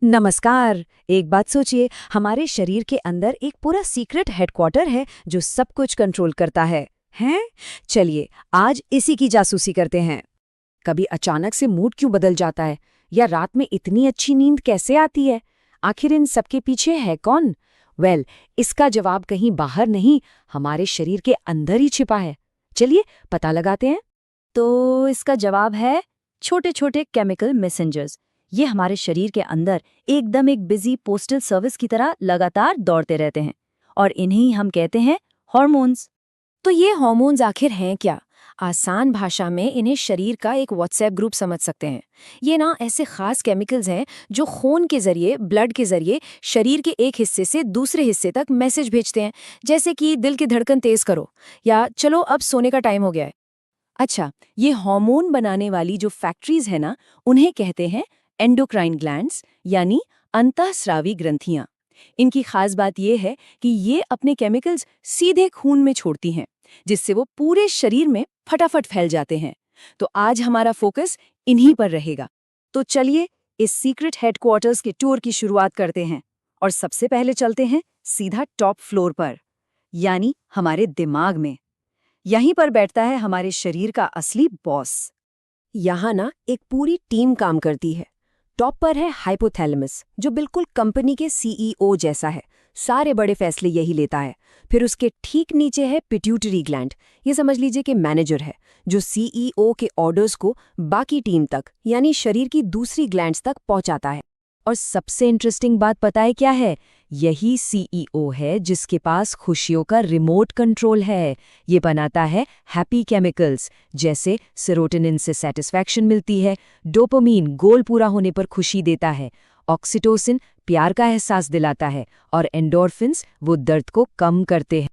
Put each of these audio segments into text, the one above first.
नमस्कार। एक बात सोचिए, हमारे शरीर के अंदर एक पूरा सीक्रेट हेडक्वार्टर है जो सब कुछ कंट्रोल करता है। हैं? चलिए, आज इसी की जासूसी करते हैं। कभी अचानक से मूड क्यों बदल जाता है, या रात में इतनी अच्छी नींद कैसे आती है? आखिर इन सबके पीछे है कौन? इसका जवाब कहीं बाहर नहीं, हमारे शरीर के अंदर ही छिपा है। चलिए पता लगाते हैं। तो इसका जवाब है छोटे छोटे केमिकल मैसेंजर्स। ये हमारे शरीर के अंदर एकदम एक बिजी पोस्टल सर्विस की तरह लगातार दौड़ते रहते हैं, और इन्हीं हम कहते हैं हॉर्मोन्स। तो ये हॉर्मोन्स आखिर हैं क्या? आसान भाषा में इन्हें शरीर का एक व्हाट्सएप ग्रुप समझ सकते हैं। ये ना ऐसे खास केमिकल्स हैं जो खून के जरिए, ब्लड के जरिए शरीर के एक हिस्से से दूसरे हिस्से तक मैसेज भेजते हैं, जैसे कि दिल की धड़कन तेज करो, या चलो अब सोने का टाइम हो गया है। अच्छा, ये हार्मोन बनाने वाली जो फैक्ट्रीज है ना, उन्हें कहते हैं एंडोक्राइन ग्लैंड्स, यानी अंतःस्रावी ग्रंथियां। इनकी खास बात यह है कि ये अपने केमिकल्स सीधे खून में छोड़ती हैं, जिससे वो पूरे शरीर में फटाफट फैल जाते हैं। तो आज हमारा फोकस इन्हीं पर रहेगा। तो चलिए इस सीक्रेट हेडक्वार्टर्स के टूर की शुरुआत करते हैं, और सबसे पहले चलते हैं सीधा टॉप फ्लोर पर, यानी हमारे दिमाग में। यहीं पर बैठता है हमारे शरीर का असली बॉस। यहाँ ना एक पूरी टीम काम करती है। टॉप पर है हाइपोथैलेमस, जो बिल्कुल कंपनी के सीईओ जैसा है, सारे बड़े फैसले यही लेता है। फिर उसके ठीक नीचे है पिट्यूटरी ग्लैंड, ये समझ लीजिए कि मैनेजर है, जो सीईओ के ऑर्डर्स को बाकी टीम तक, यानी शरीर की दूसरी ग्लैंड्स तक पहुंचाता है। और सबसे इंटरेस्टिंग बात पता है क्या है? यही सीईओ है जिसके पास खुशियों का रिमोट कंट्रोल है। ये बनाता है हैप्पी केमिकल्स, जैसे सेरोटोनिन से सेटिस्फैक्शन मिलती है, डोपामीन गोल पूरा होने पर खुशी देता है, ऑक्सीटोसिन प्यार का एहसास दिलाता है, और एंडोर्फिन्स वो दर्द को कम करते हैं।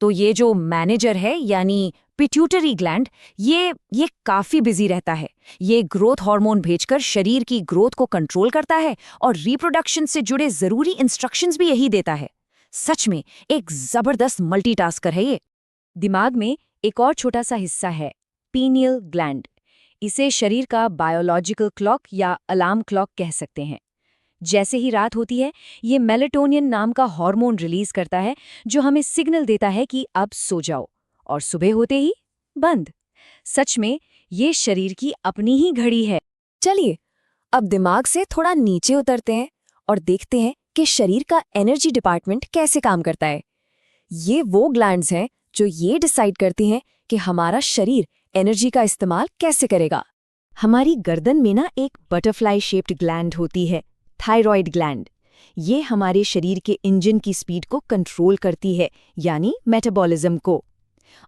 तो ये जो मैनेजर है, यानी पिट्यूटरी ग्लैंड, ये काफी बिजी रहता है। ये ग्रोथ हार्मोन भेजकर शरीर की ग्रोथ को कंट्रोल करता है, और रिप्रोडक्शन से जुड़े जरूरी इंस्ट्रक्शंस भी यही देता है। सच में एक जबरदस्त मल्टीटास्कर है ये। दिमाग में एक और छोटा सा हिस्सा है, पीनियल ग्लैंड। इसे शरीर का बायोलॉजिकल क्लॉक या अलार्म क्लॉक कह सकते हैं। जैसे ही रात होती है, ये मेलेटोनिन नाम का हार्मोन रिलीज करता है, जो हमें सिग्नल देता है कि अब सो जाओ, और सुबह होते ही बंद। सच में ये शरीर की अपनी ही घड़ी है। चलिए अब दिमाग से थोड़ा नीचे उतरते हैं और देखते हैं कि शरीर का एनर्जी डिपार्टमेंट कैसे काम करता है। ये वो ग्लैंड्स हैं जो ये डिसाइड करती हैं कि हमारा शरीर एनर्जी का इस्तेमाल कैसे करेगा। हमारी गर्दन में ना एक बटरफ्लाई शेप्ड ग्लैंड होती है, थायराइड ग्लैंड। ये हमारे शरीर के इंजन की स्पीड को कंट्रोल करती है, यानी मेटाबॉलिज्म को।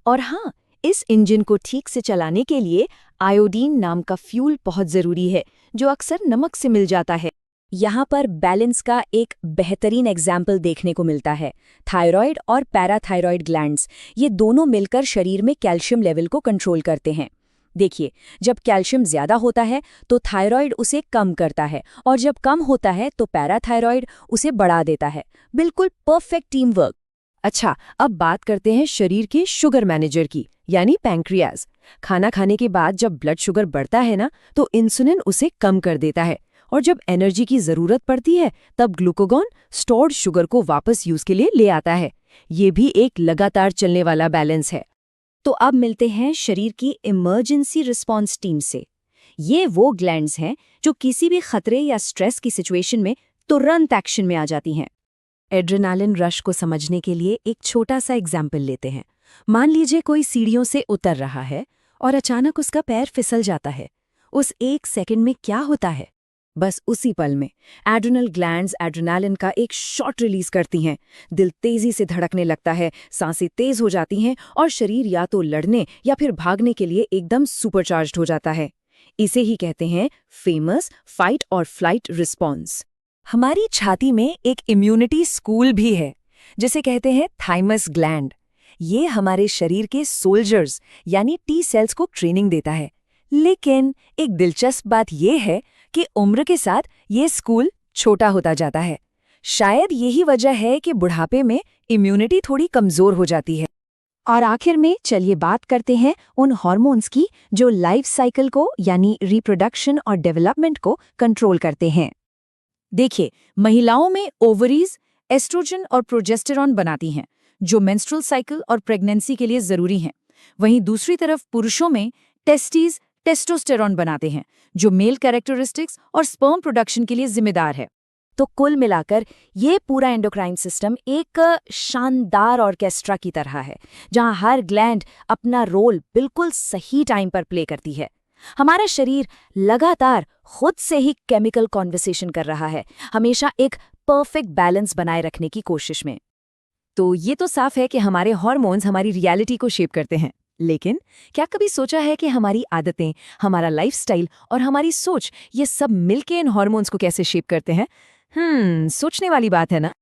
और हाँ, इस इंजन को ठीक से चलाने के लिए आयोडीन नाम का फ्यूल बहुत जरूरी है, जो अक्सर नमक से मिल जाता है। यहाँ पर बैलेंस का एक बेहतरीन एग्जाम्पल देखने को मिलता है। थायराइड और पैराथायराइड ग्लैंड्स, ये दोनों मिलकर शरीर में कैल्शियम लेवल को कंट्रोल करते हैं। देखिए, जब कैल्शियम ज्यादा होता है तो थायराइड उसे कम करता है, और जब कम होता है तो पैराथायराइड उसे बढ़ा देता है। बिल्कुल परफेक्ट टीम वर्क। अच्छा, अब बात करते हैं शरीर के शुगर मैनेजर की, यानी पैंक्रियाज। खाना खाने के बाद जब ब्लड शुगर बढ़ता है ना, तो इंसुलिन उसे कम कर देता है, और जब एनर्जी की जरूरत पड़ती है तब ग्लूकागॉन स्टोर्ड शुगर को वापस यूज के लिए ले आता है। ये भी एक लगातार चलने वाला बैलेंस है। तो अब मिलते हैं शरीर की इमरजेंसी रिस्पॉन्स टीम से। ये वो ग्लैंड्स हैं जो किसी भी खतरे या स्ट्रेस की सिचुएशन में तुरंत एक्शन में आ जाती हैं। एड्रेनालिन रश को समझने के लिए एक छोटा सा एग्जाम्पल लेते हैं। मान लीजिए कोई सीढ़ियों से उतर रहा है और अचानक उसका पैर फिसल जाता है। उस एक सेकंड में क्या होता है? बस उसी पल में एड्रेनल ग्लैंड्स एड्रेनालिन का एक शॉट रिलीज करती हैं। दिल तेजी से धड़कने लगता है, सांसें तेज हो जाती हैं, और शरीर या तो लड़ने या फिर भागने के लिए एकदम सुपरचार्ज्ड हो जाता है। इसे ही कहते हैं फेमस फाइट और फ्लाइट रिस्पॉन्स। हमारी छाती में एक इम्यूनिटी स्कूल भी है, जिसे कहते हैं थाइमस ग्लैंड। ये हमारे शरीर के सोल्जर्स, यानी टी सेल्स को ट्रेनिंग देता है। लेकिन एक दिलचस्प बात यह है कि उम्र के साथ ये स्कूल छोटा होता जाता है। शायद यही वजह है कि बुढ़ापे में इम्यूनिटी थोड़ी कमजोर हो जाती है। और आखिर में चलिए बात करते हैं उन हार्मोन्स की जो लाइफ साइकिल को, यानी रिप्रोडक्शन और डेवलपमेंट को कंट्रोल करते हैं। देखिए, महिलाओं में ओवरीज एस्ट्रोजन और प्रोजेस्टेरॉन बनाती हैं, जो मेंस्ट्रुअल साइकिल और प्रेगनेंसी के लिए जरूरी हैं। वहीं दूसरी तरफ पुरुषों में टेस्टीज टेस्टोस्टेरॉन बनाते हैं, जो मेल कैरेक्टरिस्टिक्स और स्पर्म प्रोडक्शन के लिए जिम्मेदार है। तो कुल मिलाकर ये पूरा एंडोक्राइन सिस्टम एक शानदार ऑर्केस्ट्रा की तरह है, जहां हर ग्लैंड अपना रोल बिल्कुल सही टाइम पर प्ले करती है। हमारा शरीर लगातार खुद से ही केमिकल कॉन्वर्सेशन कर रहा है, हमेशा एक परफेक्ट बैलेंस बनाए रखने की कोशिश में। तो ये तो साफ है कि हमारे हार्मोन्स हमारी रियलिटी को शेप करते हैं। लेकिन क्या कभी सोचा है कि हमारी आदतें, हमारा लाइफस्टाइल और हमारी सोच, ये सब मिलके इन हार्मोन्स को कैसे शेप करते हैं? सोचने वाली बात है ना।